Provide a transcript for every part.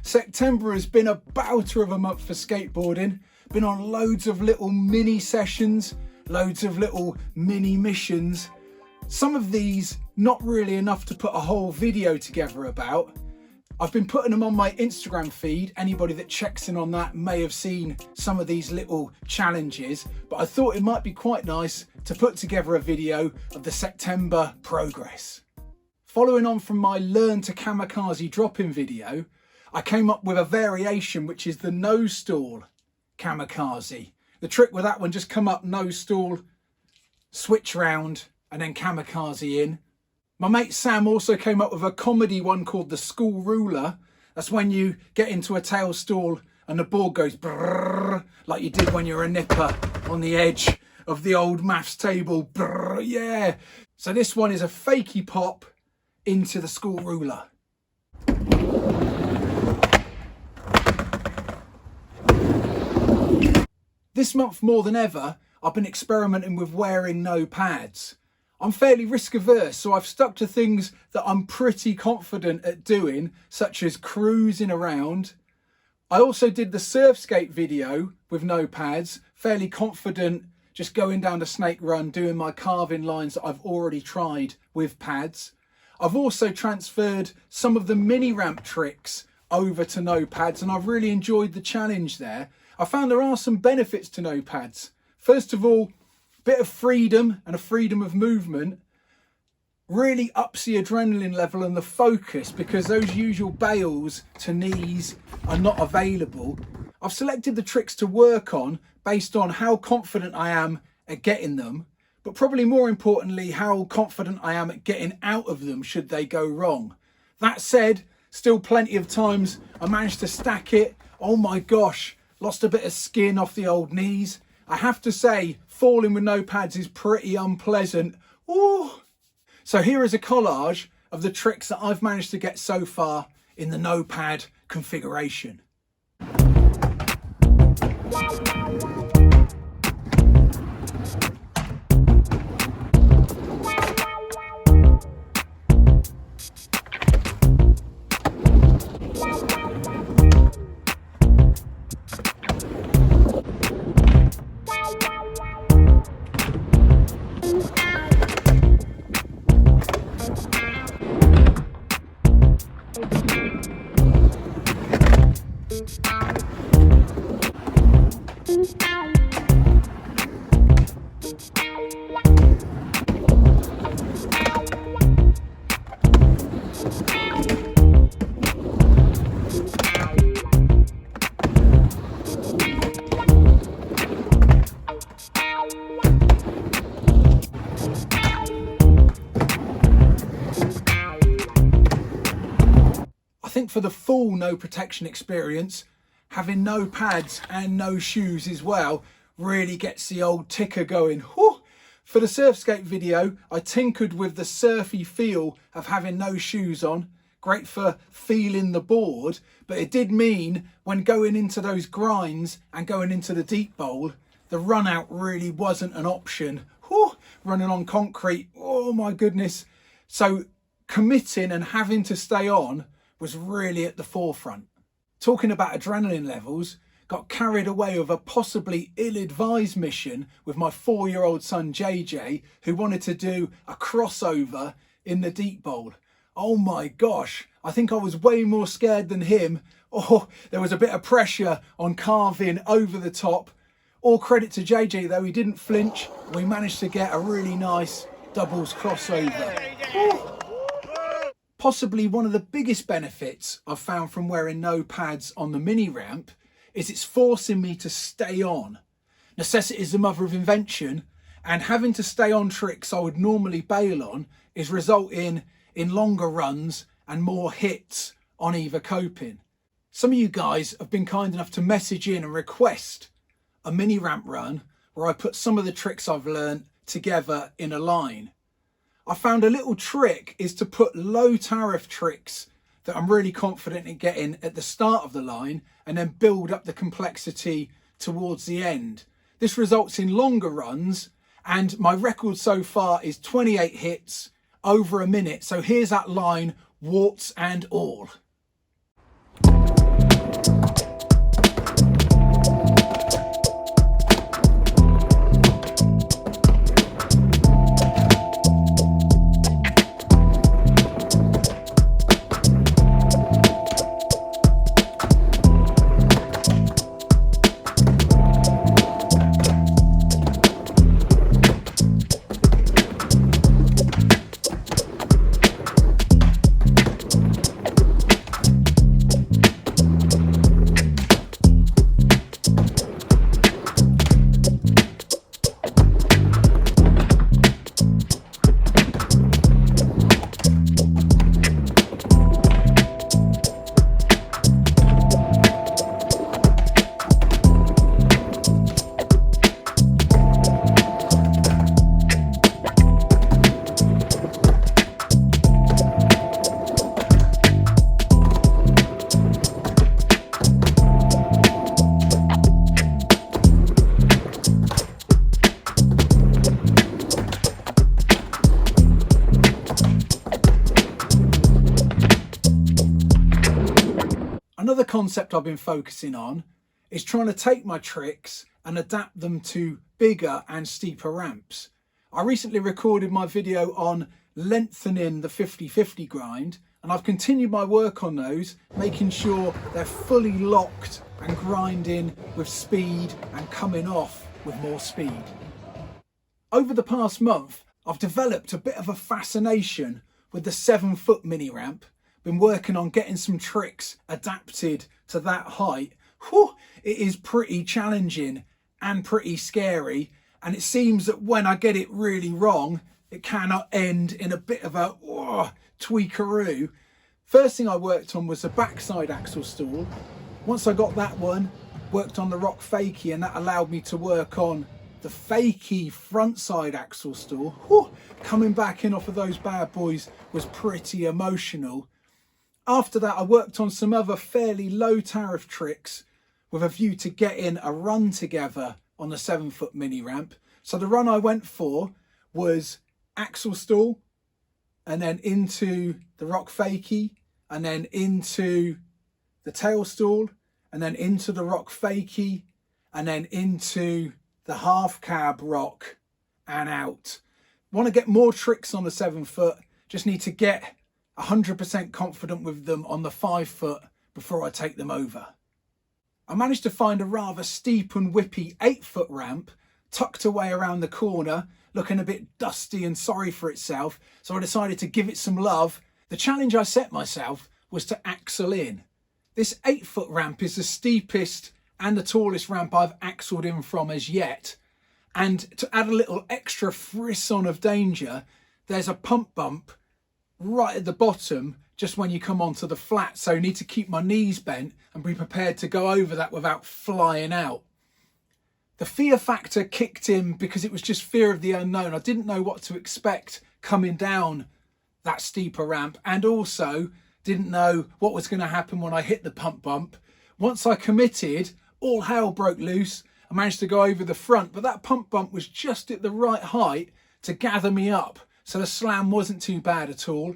September has been a belter of a month for skateboarding. Been on loads of little mini sessions, loads of little mini missions. Some of these not really enough to put a whole video together about. I've been putting them on my Instagram feed. Anybody that checks in on that may have seen some of these little challenges, but I thought it might be quite nice to put together a video of the September progress. Following on from my Learn to Kamikaze drop-in video, I came up with a variation which is the nose stall kamikaze. The trick with that one, just come up, nose stall, switch round and then kamikaze in. My mate Sam also came up with a comedy one called the school ruler. That's when you get into a tail stall and the board goes brrrr, like you did when you're a nipper on the edge of the old maths table. Brrrr, yeah. So this one is a fakey pop into the school ruler. This month more than ever, I've been experimenting with wearing no pads. I'm fairly risk averse, so I've stuck to things that I'm pretty confident at doing, such as cruising around. I also did the surf skate video with no pads, fairly confident just going down the snake run, doing my carving lines that I've already tried with pads. I've also transferred some of the mini ramp tricks over to no pads, and I've really enjoyed the challenge there. I found there are some benefits to no pads. First of all, a bit of freedom and a freedom of movement really ups the adrenaline level and the focus, because those usual bails to knees are not available. I've selected the tricks to work on based on how confident I am at getting them, but probably more importantly, how confident I am at getting out of them should they go wrong. That said, still plenty of times I managed to stack it. Oh my gosh, lost a bit of skin off the old knees. I have to say, falling with no pads is pretty unpleasant. Ooh. So here is a collage of the tricks that I've managed to get so far in the no pad configuration. I think for the full no protection experience, having no pads and no shoes as well really gets the old ticker going. Whew. For the surf skate video, I tinkered with the surfy feel of having no shoes on. Great for feeling the board, but it did mean when going into those grinds and going into the deep bowl, the run out really wasn't an option. Whew. Running on concrete, oh my goodness. So committing and having to stay on was really at the forefront. Talking about adrenaline levels, got carried away with a possibly ill-advised mission with my 4-year-old son JJ, who wanted to do a crossover in the deep bowl. Oh my gosh, I think I was way more scared than him. Oh, there was a bit of pressure on carving over the top. All credit to JJ though, he didn't flinch. We managed to get a really nice doubles crossover. Oh. Possibly one of the biggest benefits I've found from wearing no pads on the mini ramp is it's forcing me to stay on. Necessity is the mother of invention, and having to stay on tricks I would normally bail on is resulting in longer runs and more hits on either coping. Some of you guys have been kind enough to message in and request a mini ramp run where I put some of the tricks I've learned together in a line. I found a little trick is to put low tariff tricks that I'm really confident in getting at the start of the line and then build up the complexity towards the end. This results in longer runs, and my record so far is 28 hits over a minute. So here's that line, warts and all. Another concept I've been focusing on is trying to take my tricks and adapt them to bigger and steeper ramps. I recently recorded my video on lengthening the 50-50 grind, and I've continued my work on those, making sure they're fully locked and grinding with speed and coming off with more speed. Over the past month, I've developed a bit of a fascination with the 7-foot mini ramp. Been working on getting some tricks adapted to that height. Whew, it is pretty challenging and pretty scary, and it seems that when I get it really wrong, it cannot end in a bit of a tweakaroo. First thing I worked on was the backside axle stall. Once I got that one, worked on the rock fakie, and that allowed me to work on the fakie front side axle stall. Whew, coming back in off of those bad boys was pretty emotional. After that, I worked on some other fairly low tariff tricks with a view to getting a run together on the 7-foot mini ramp. So the run I went for was axle stall, and then into the rock fakie, and then into the tail stall, and then into the rock fakie, and then into the half cab rock and out. Want to get more tricks on the 7-foot, just need to get 100% confident with them on the 5-foot before I take them over. I managed to find a rather steep and whippy 8-foot ramp tucked away around the corner, looking a bit dusty and sorry for itself, so I decided to give it some love. The challenge I set myself was to axle in. This 8-foot ramp is the steepest and the tallest ramp I've axled in from as yet, and to add a little extra frisson of danger, there's a pump bump right at the bottom just when you come onto the flat, so I need to keep my knees bent and be prepared to go over that without flying out. The fear factor kicked in because it was just fear of the unknown. I didn't know what to expect coming down that steeper ramp, and also didn't know what was going to happen when I hit the pump bump. Once I committed, all hell broke loose. I managed to go over the front, but that pump bump was just at the right height to gather me up, so the slam wasn't too bad at all.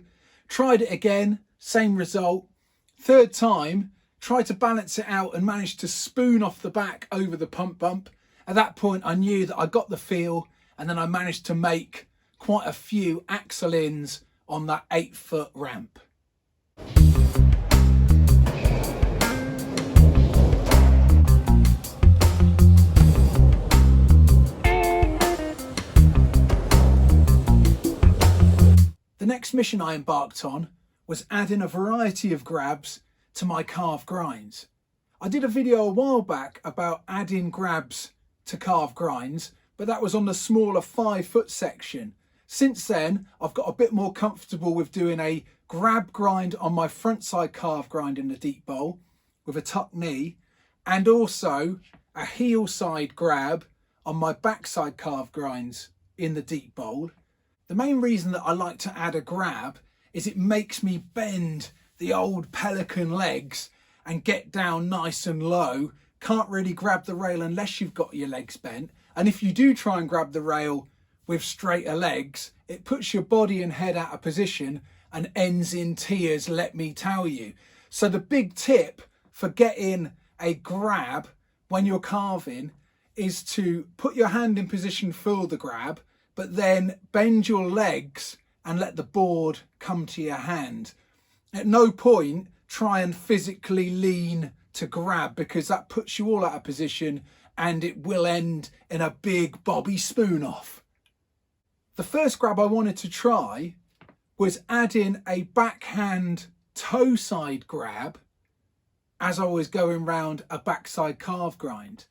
Tried it again, same result. Third time, tried to balance it out and managed to spoon off the back over the pump bump. At that point, I knew that I got the feel, and then I managed to make quite a few axle ins on that 8-foot ramp. The next mission I embarked on was adding a variety of grabs to my carved grinds. I did a video a while back about adding grabs to carved grinds, but that was on the smaller 5-foot section. Since then, I've got a bit more comfortable with doing a grab grind on my front side carved grind in the deep bowl with a tuck knee, and also a heel side grab on my backside carved grinds in the deep bowl. The main reason that I like to add a grab is it makes me bend the old pelican legs and get down nice and low. Can't really grab the rail unless you've got your legs bent. And if you do try and grab the rail with straighter legs, it puts your body and head out of position and ends in tears, let me tell you. So the big tip for getting a grab when you're carving is to put your hand in position for the grab, but then bend your legs and let the board come to your hand. At no point try and physically lean to grab, because that puts you all out of position and it will end in a big bobby spoon off. The first grab I wanted to try was adding a backhand toe side grab as I was going round a backside carve grind.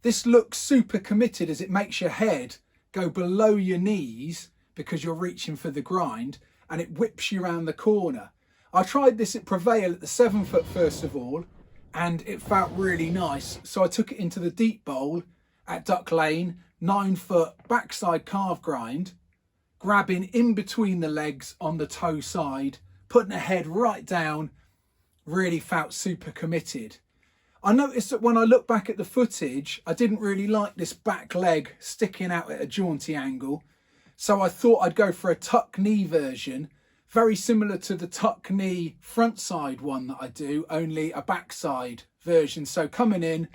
This looks super committed as it makes your head go below your knees because you're reaching for the grind, and it whips you around the corner. I tried this at Prevail at the 7-foot first of all, and it felt really nice. So I took it into the deep bowl at Duck Lane, 9-foot backside carve grind, grabbing in between the legs on the toe side, putting the head right down, really felt super committed. I noticed that when I look back at the footage, I didn't really like this back leg sticking out at a jaunty angle. So I thought I'd go for a tuck knee version. Very similar to the tuck knee front side one that I do, only a backside version. So coming in,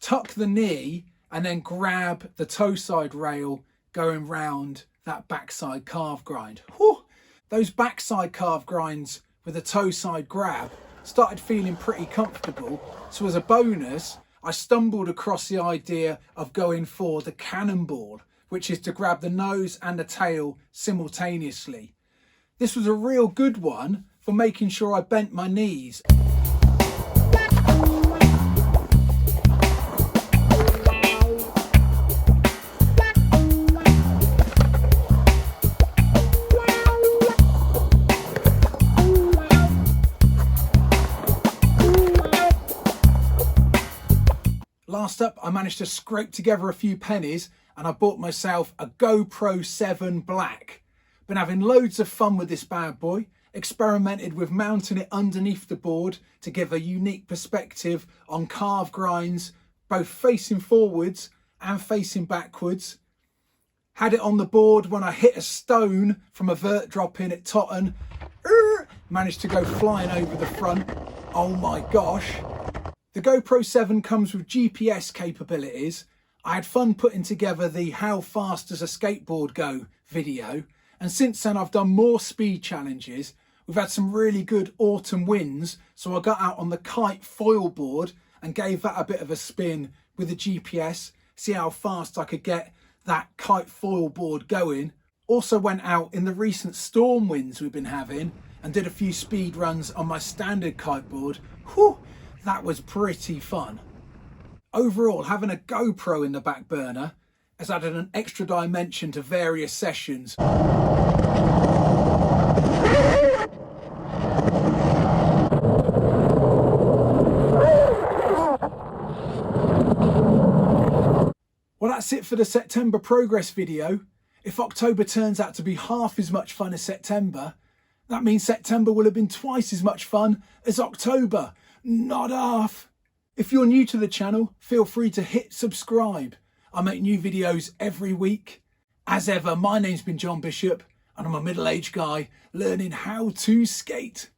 tuck the knee and then grab the toe side rail going round that backside calf grind. Whew! Those backside calf grinds with a toe side grab started feeling pretty comfortable. So as a bonus, I stumbled across the idea of going for the cannonball, which is to grab the nose and the tail simultaneously. This was a real good one for making sure I bent my knees. Last up, I managed to scrape together a few pennies and I bought myself a GoPro 7 Black. Been having loads of fun with this bad boy, experimented with mounting it underneath the board to give a unique perspective on calf grinds, both facing forwards and facing backwards. Had it on the board when I hit a stone from a vert drop in at Totton. Managed to go flying over the front. Oh my gosh. The GoPro 7 comes with GPS capabilities. I had fun putting together the How Fast Does a Skateboard Go video, and since then I've done more speed challenges. We've had some really good autumn winds, so I got out on the kite foil board and gave that a bit of a spin with the GPS, see how fast I could get that kite foil board going. Also went out in the recent storm winds we've been having and did a few speed runs on my standard kiteboard. Whew! That was pretty fun. Overall, having a GoPro in the back burner has added an extra dimension to various sessions. Well, that's it for the September progress video. If October turns out to be half as much fun as September, that means September will have been twice as much fun as October. Not half. If you're new to the channel, feel free to hit subscribe. I make new videos every week. As ever, my name's been John Bishop and I'm a middle-aged guy learning how to skate.